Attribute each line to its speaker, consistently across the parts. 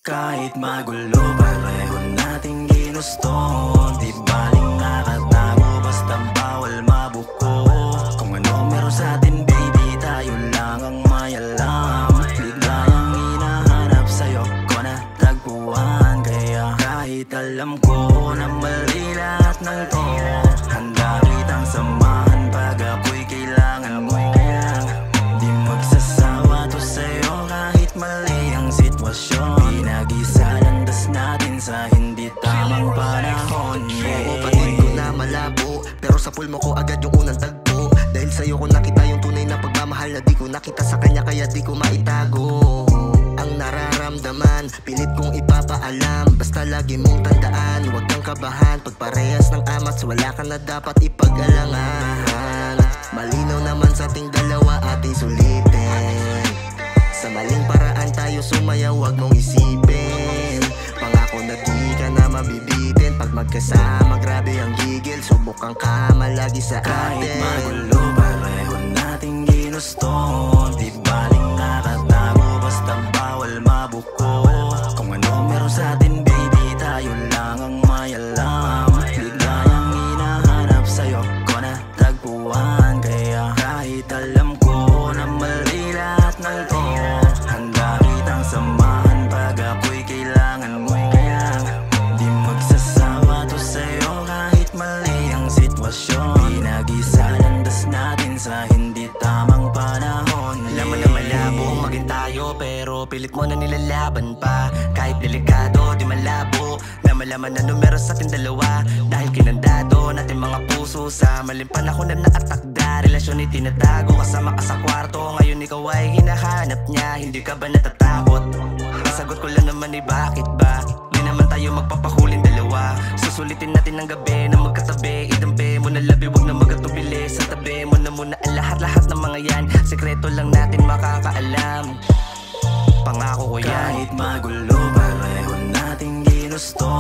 Speaker 1: Kahit magulo, pareho nating ginusto. Di baling nakatago, basta bawal mabuko. Kung ano meron sa atin, baby, tayo lang ang may alam. Ligayang hinahanap sa'yo ko natagpuan. Kaya kahit alam ko na mali lahat ng to, handa kitang samahan pag ako'y kailangan mo. Di magsasawa to sa'yo kahit mali ang sitwasyon. Pinag-isa landas natin sa hindi tamang panahon.
Speaker 2: Oo, patin ko na malabo, pero sa pool mo ko agad yung unang tagpo. Dahil sa'yo ko nakita yung tunay na pagmamahal na di ko nakita sa kanya, kaya di ko maitago ang nararamdaman. Pilit kong ipapaalam, basta lagi mong tandaan, huwag kang kabahan. Pag parehas ng amats, wala ka na dapat ipag-alangan. Malinaw naman sa ating dalawa, ating sulitin. Sa maling paraan tayo sumaya, huwag mong isipin. Pangako na di ka na mabibitin. Pag magkasama, grabe ang gigil. Subukan ka malagi sa atin.
Speaker 1: Kahit magulo, pareho nating ginusto. Di baling nakatago, basta bawal mabuko. Kung ano meron sa atin, baby, tayo lang ang may alam. Ligayang hinahanap sa'yo ko natagpuan. Kaya kahit alam ko na mali lahat ng to, handa kitang samahan pag ako'y kailangan mo. Di magsasawa to sa'yo kahit mali ang sitwasyon. Pinag-isa landas natin sa hindi tamang panahon.
Speaker 2: Alam mo na malabo maging tayo, pero pilit mo na nilalaban pa. Kahit delikado, di malabo na malaman na numero sa ating dalawa. Dahil kinandado natin mga puso sa maling panahon na nakatakda. Relasyon itinatago, kasama ka sa kwarto. Ngayon ikaw ay hinahanap niya, hindi ka ba natatakot? Sagot ko lang naman bakit ba? Di naman tayo magpapahuling dalawa. Susulitin natin ng gabi na magkatabi. Idampi mo na labi, wag na magatubili. Sa tabi mo na muna ang lahat-lahat ng mga yan. Sekreto lang natin makakaalam, pangako ko yan.
Speaker 1: Kahit magulo, pareho nating ginusto.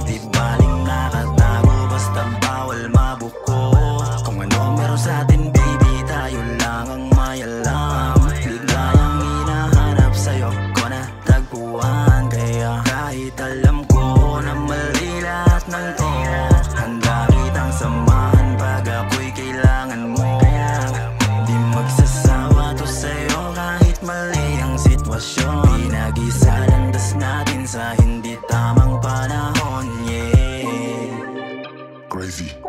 Speaker 1: Di baling nakatago, basta bawal mabuko. Kung ano meron sa atin, baby, tayo lang ang may alam. Ligayang hinahanap sa'yo ko natagpuan. Kaya kahit alam ko na mali lahat ng to, handa kitang samahan pag ako'y kailangan mo. Di magsasawa to sa'yo kahit mali ang sitwasyon. Pinag-isa landas natin sa hindi tamang panahon, yeah.
Speaker 3: Crazy.